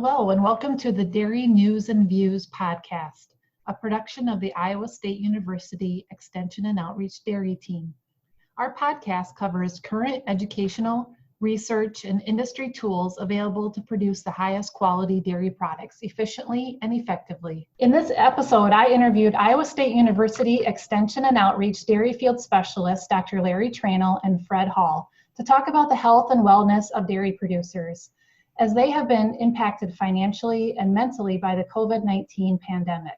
Hello, and welcome to the Dairy News and Views podcast, a production of the Iowa State University Extension and Outreach Dairy Team. Our podcast covers current educational, research, and industry tools available to produce the highest quality dairy products efficiently and effectively. In this episode, I interviewed Iowa State University Extension and Outreach Dairy Field Specialists Dr. Larry Tranel and Fred Hall to talk about the health and wellness of dairy producers, as they have been impacted financially and mentally by the COVID-19 pandemic.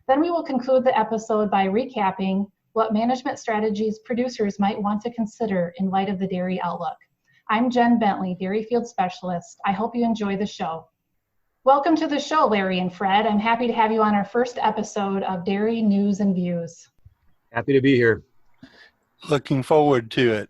Then we will conclude the episode by recapping what management strategies producers might want to consider in light of the dairy outlook. I'm Jen Bentley, Dairy Field Specialist. I hope you enjoy the show. Welcome to the show, Larry and Fred. I'm happy to have you on our first episode of Dairy News and Views. Happy to be here. Looking forward to it.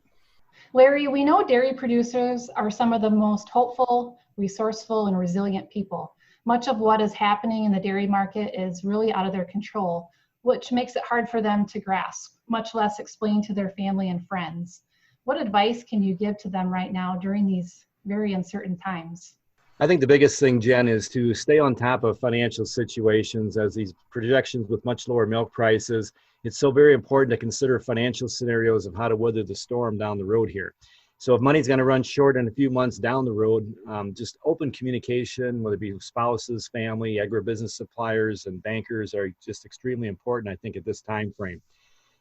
Larry, we know dairy producers are some of the most hopeful, resourceful, and resilient people. Much of what is happening in the dairy market is really out of their control, which makes it hard for them to grasp, much less explain to their family and friends. What advice can you give to them right now during these very uncertain times? I think the biggest thing, Jen, is to stay on top of financial situations as these projections with much lower milk prices. It's so very important to consider financial scenarios of how to weather the storm down the road here. So if money's going to run short in a few months down the road, just open communication, whether it be spouses, family, agribusiness suppliers, and bankers, are just extremely important, I think, at this time frame.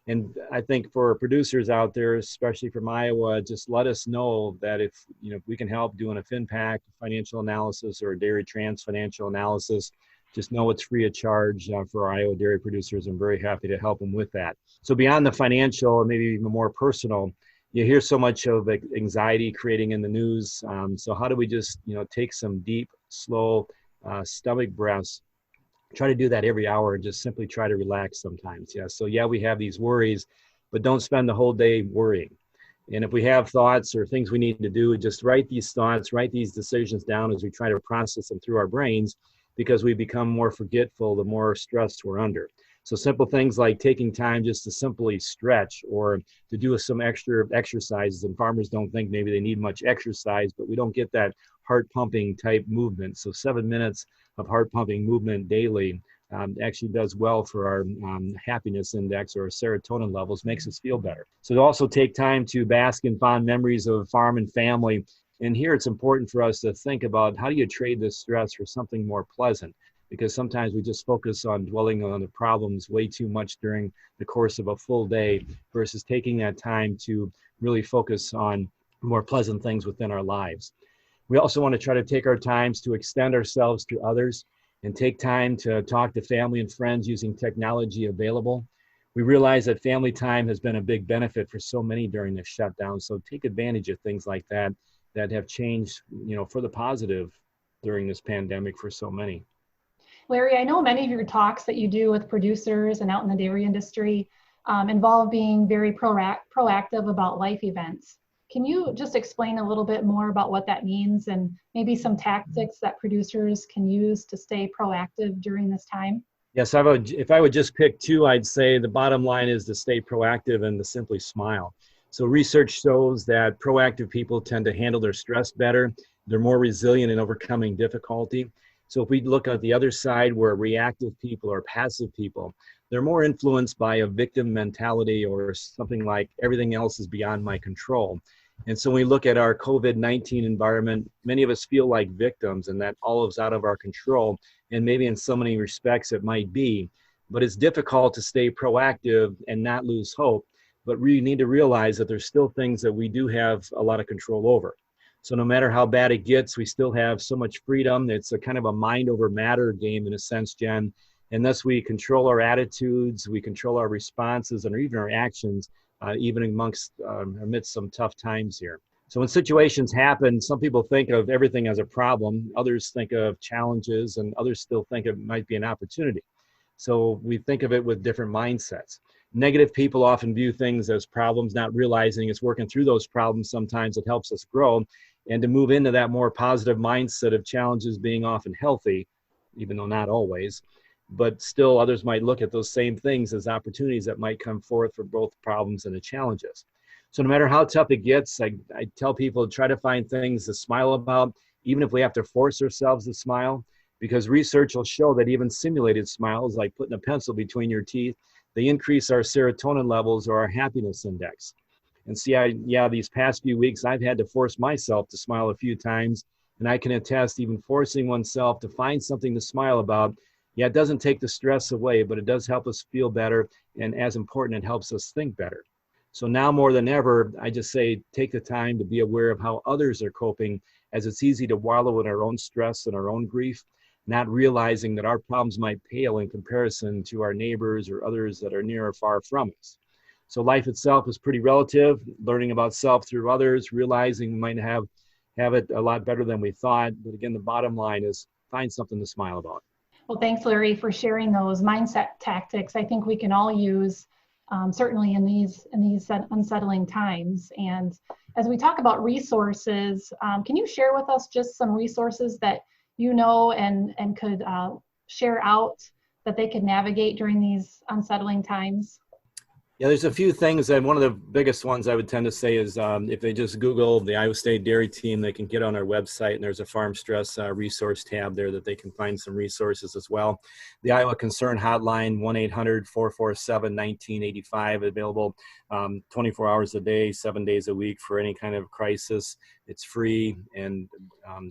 And I think for producers out there, especially from Iowa, just let us know that if we can help doing a FinPac financial analysis or a dairy trans financial analysis, just know it's free of charge for our Iowa dairy producers. I'm very happy to help them with that. So beyond the financial and maybe even more personal, you hear so much of anxiety creating in the news. So how do we just take some deep, slow stomach breaths? Try to do that every hour and just simply try to relax sometimes. So we have these worries, but don't spend the whole day worrying. And if we have thoughts or things we need to do, just write these thoughts, write these decisions down as we try to process them through our brains, because we become more forgetful the more stress we're under. So simple things like taking time just to simply stretch or to do some extra exercises. And farmers don't think maybe they need much exercise, but we don't get that heart pumping type movement. So 7 minutes of heart pumping movement daily actually does well for our happiness index, or our serotonin levels, makes us feel better. So to also take time to bask in fond memories of farm and family. And here it's important for us to think about, how do you trade this stress for something more pleasant? Because sometimes we just focus on dwelling on the problems way too much during the course of a full day, versus taking that time to really focus on more pleasant things within our lives. We also want to try to take our times to extend ourselves to others and take time to talk to family and friends using technology available. We realize that family time has been a big benefit for so many during this shutdown. So take advantage of things like that have changed, for the positive during this pandemic for so many. Larry, I know many of your talks that you do with producers and out in the dairy industry involve being very proactive about life events. Can you just explain a little bit more about what that means, and maybe some tactics that producers can use to stay proactive during this time? Yes, if I would just pick two, I'd say the bottom line is to stay proactive and to simply smile. So research shows that proactive people tend to handle their stress better. They're more resilient in overcoming difficulty. So if we look at the other side, where reactive people or passive people, they're more influenced by a victim mentality, or something like everything else is beyond my control. And so when we look at our COVID-19 environment, many of us feel like victims and that all is out of our control. And maybe in so many respects it might be, but it's difficult to stay proactive and not lose hope. But we need to realize that there's still things that we do have a lot of control over. So no matter how bad it gets, we still have so much freedom. It's a kind of a mind over matter game in a sense, Jen. And thus we control our attitudes, we control our responses, and even our actions, even amidst some tough times here. So when situations happen, some people think of everything as a problem, others think of challenges, and others still think it might be an opportunity. So we think of it with different mindsets. Negative people often view things as problems, not realizing it's working through those problems sometimes that helps us grow, and to move into that more positive mindset of challenges being often healthy, even though not always. But still others might look at those same things as opportunities that might come forth for both problems and the challenges. So no matter how tough it gets, I tell people, try to find things to smile about even if we have to force ourselves to smile, because research will show that even simulated smiles, like putting a pencil between your teeth, they increase our serotonin levels or our happiness index. And see, these past few weeks, I've had to force myself to smile a few times. And I can attest, even forcing oneself to find something to smile about, it doesn't take the stress away, but it does help us feel better. And as important, it helps us think better. So now more than ever, I just say, take the time to be aware of how others are coping, as it's easy to wallow in our own stress and our own grief, not realizing that our problems might pale in comparison to our neighbors or others that are near or far from us. So life itself is pretty relative. Learning about self through others, realizing we might have it a lot better than we thought. But again, the bottom line is find something to smile about. Well, thanks, Larry, for sharing those mindset tactics. I think we can all use, certainly in these unsettling times. And as we talk about resources, can you share with us just some resources that you know and could share out that they could navigate during these unsettling times? Yeah, there's a few things, and one of the biggest ones I would tend to say is if they just Google the Iowa State Dairy Team, they can get on our website, and there's a farm stress resource tab there that they can find some resources as well. The Iowa Concern Hotline, 1-800-447-1985, available 24 hours a day, 7 days a week for any kind of crisis. It's free, and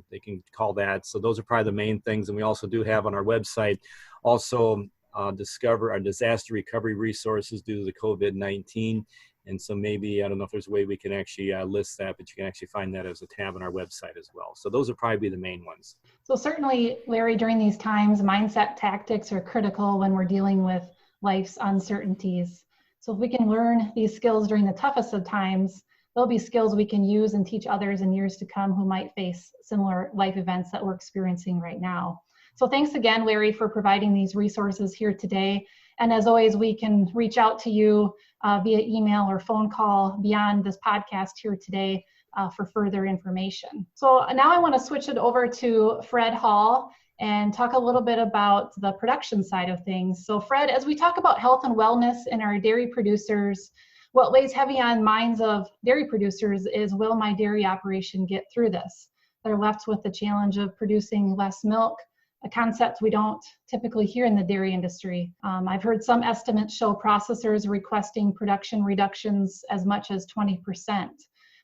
they can call that. So those are probably the main things. And we also do have on our website also discover our disaster recovery resources due to the COVID-19. And so maybe, I don't know if there's a way we can actually list that, but you can actually find that as a tab on our website as well. So those would probably be the main ones. So certainly, Larry, during these times, mindset tactics are critical when we're dealing with life's uncertainties. So if we can learn these skills during the toughest of times, there'll be skills we can use and teach others in years to come who might face similar life events that we're experiencing right now. So thanks again, Larry, for providing these resources here today. And as always, we can reach out to you via email or phone call beyond this podcast here today for further information. So now I want to switch it over to Fred Hall and talk a little bit about the production side of things. So Fred, as we talk about health and wellness in our dairy producers, what weighs heavy on minds of dairy producers is, will my dairy operation get through this? They're left with the challenge of producing less milk, a concept we don't typically hear in the dairy industry. I've heard some estimates show processors requesting production reductions as much as 20%.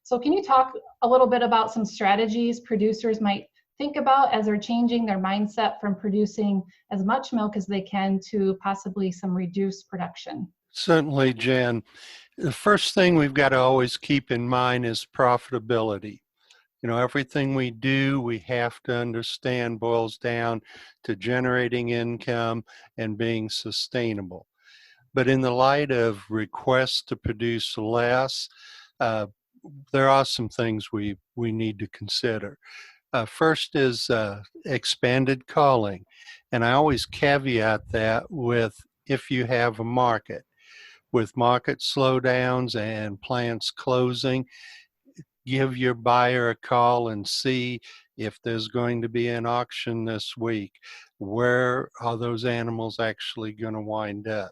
So can you talk a little bit about some strategies producers might think about as they're changing their mindset from producing as much milk as they can to possibly some reduced production? Certainly, Jen. The first thing we've got to always keep in mind is profitability. You know, everything we do, we have to understand boils down to generating income and being sustainable. But in the light of requests to produce less, there are some things we need to consider. First is expanded calling. And I always caveat that with if you have a market. With market slowdowns and plants closing, give your buyer a call and see if there's going to be an auction this week. Where are those animals actually going to wind up?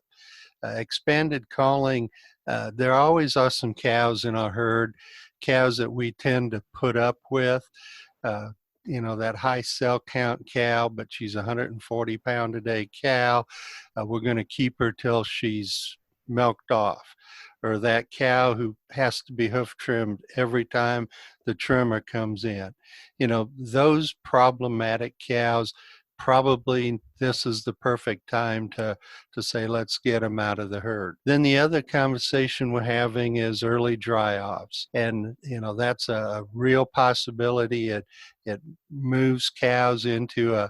Expanded calling, there always are some cows in our herd, cows that we tend to put up with. You know, that high cell count cow, but she's a 140 pound a day cow. We're going to keep her till she's milked off. Or that cow who has to be hoof trimmed every time the trimmer comes in. You know, those problematic cows, probably this is the perfect time to say, let's get them out of the herd. Then the other conversation we're having is early dry offs. And, you know, that's a real possibility. It moves cows into a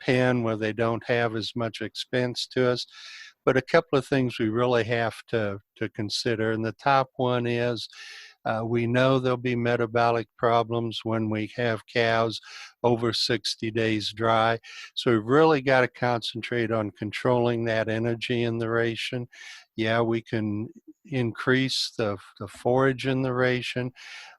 pen where they don't have as much expense to us. But a couple of things we really have to consider. And the top one is we know there'll be metabolic problems when we have cows over 60 days dry. So we've really got to concentrate on controlling that energy in the ration. Yeah, we can increase the forage in the ration,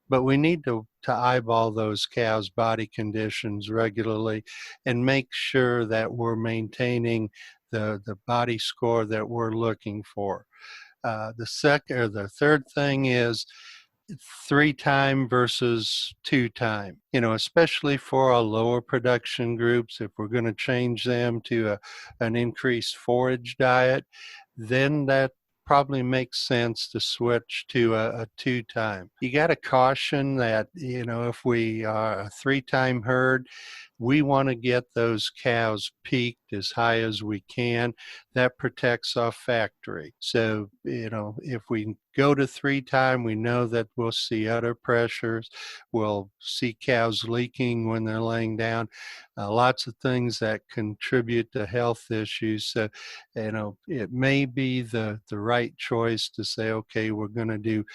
but we need to eyeball those cows' body conditions regularly and make sure that we're maintaining the body score that we're looking for. The third thing is 3-time versus 2-time, especially for our lower production groups. If we're going to change them to an increased forage diet, then that probably makes sense to switch to a 2-time. You got to caution that, if we are a 3-time herd, we want to get those cows peaked as high as we can. That protects our factory. So, if we go to 3-time, we know that we'll see udder pressures. We'll see cows leaking when they're laying down. Lots of things that contribute to health issues. So, it may be the right choice to say, okay, we're going to do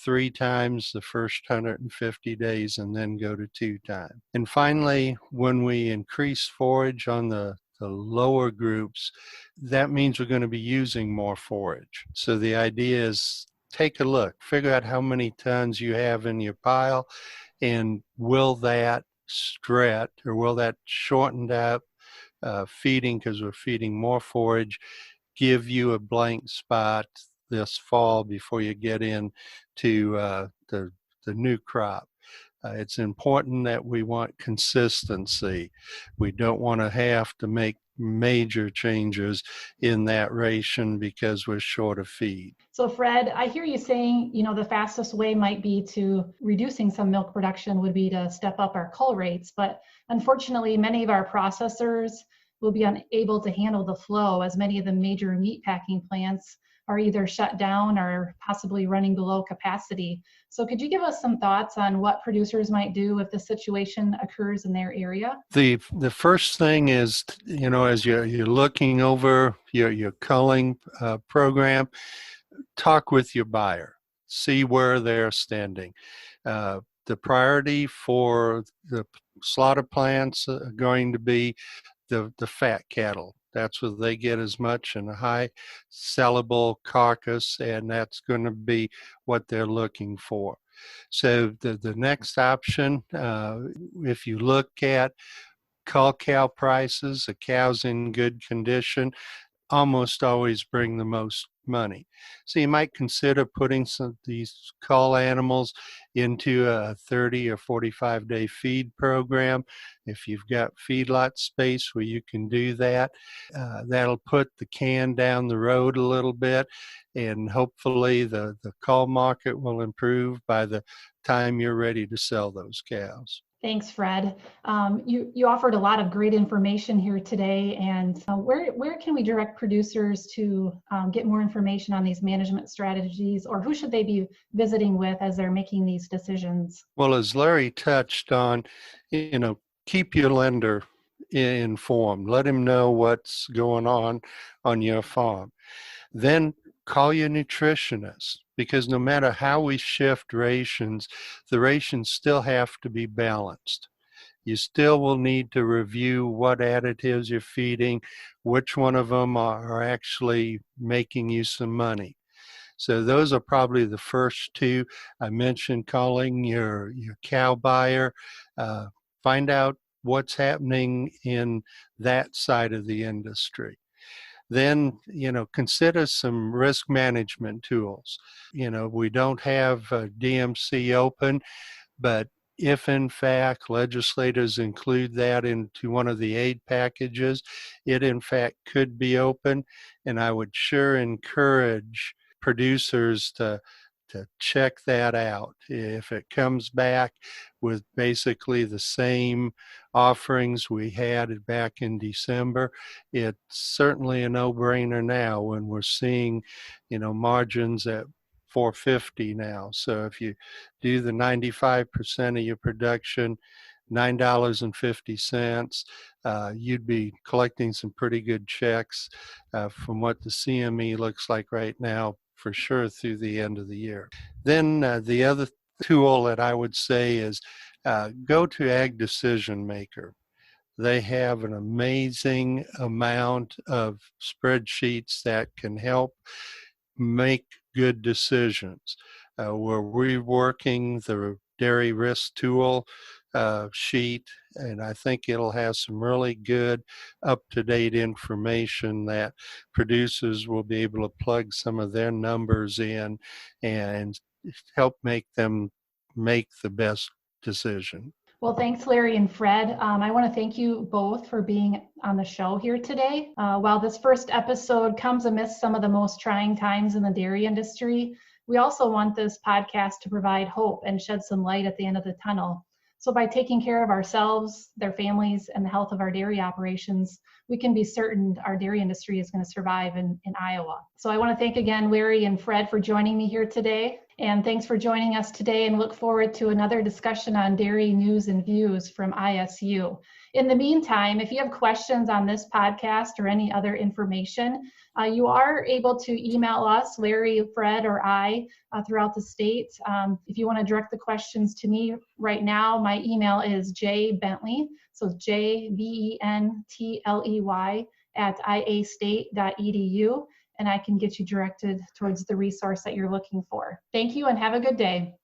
3 times the first 150 days and then go to 2-time. And finally, when we increase forage on the lower groups, that means we're going to be using more forage. So the idea is take a look, figure out how many tons you have in your pile, and will that stretch or will that shortened up feeding, because we're feeding more forage, give you a blank spot this fall before you get into the new crop. It's important that we want consistency. We don't want to have to make major changes in that ration because we're short of feed. So Fred, I hear you saying, the fastest way might be to reducing some milk production would be to step up our cull rates, but unfortunately many of our processors will be unable to handle the flow, as many of the major meat packing plants are either shut down or possibly running below capacity. So could you give us some thoughts on what producers might do if the situation occurs in their area? The first thing is, as you're looking over your culling program, talk with your buyer, see where they're standing. The priority for the slaughter plants are going to be the fat cattle. That's where they get as much in a high sellable carcass, and that's going to be what they're looking for. So the next option, if you look at cull cow prices, the cows in good condition almost always bring the most money. So you might consider putting some of these cull animals into a 30 or 45 day feed program. If you've got feedlot space where you can do that, that'll put the can down the road a little bit, and hopefully the cull market will improve by the time you're ready to sell those cows. Thanks, Fred. You offered a lot of great information here today, and where can we direct producers to get more information on these management strategies, or who should they be visiting with as they're making these decisions? Well, as Larry touched on, keep your lender informed. Let him know what's going on your farm. Then call your nutritionist, because no matter how we shift rations, the rations still have to be balanced. You still will need to review what additives you're feeding, which one of them are actually making you some money. So those are probably the first two. I mentioned calling your cow buyer, find out what's happening in that side of the industry. Then, consider some risk management tools. We don't have DMC open, but if in fact legislators include that into one of the aid packages, it in fact could be open. And I would sure encourage producers to check that out. If it comes back with basically the same offerings we had back in December, it's certainly a no-brainer now when we're seeing, margins at $4.50 now. So if you do the 95% of your production, $9.50, you'd be collecting some pretty good checks from what the CME looks like right now, for sure through the end of the year. Then the other tool that I would say is go to Ag Decision Maker. They have an amazing amount of spreadsheets that can help make good decisions. We're reworking the dairy risk tool sheet, and I think it'll have some really good up-to-date information that producers will be able to plug some of their numbers in and help make them make the best decision. Well, thanks, Larry and Fred. I want to thank you both for being on the show here today. While this first episode comes amidst some of the most trying times in the dairy industry, we also want this podcast to provide hope and shed some light at the end of the tunnel. So by taking care of ourselves, their families, and the health of our dairy operations, we can be certain our dairy industry is going to survive in Iowa. So I want to thank again Larry and Fred for joining me here today. And thanks for joining us today, and look forward to another discussion on dairy news and views from ISU. In the meantime, if you have questions on this podcast or any other information, you are able to email us, Larry, Fred, or I, throughout the state. If you want to direct the questions to me right now, my email is jbentley, so it's jbentley @iastate.edu. and I can get you directed towards the resource that you're looking for. Thank you and have a good day.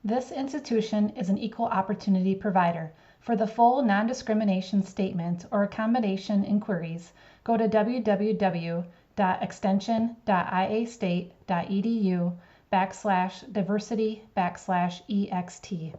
This institution is an equal opportunity provider. For the full non-discrimination statement or accommodation inquiries, go to www.extension.iastate.edu/diversity/ext.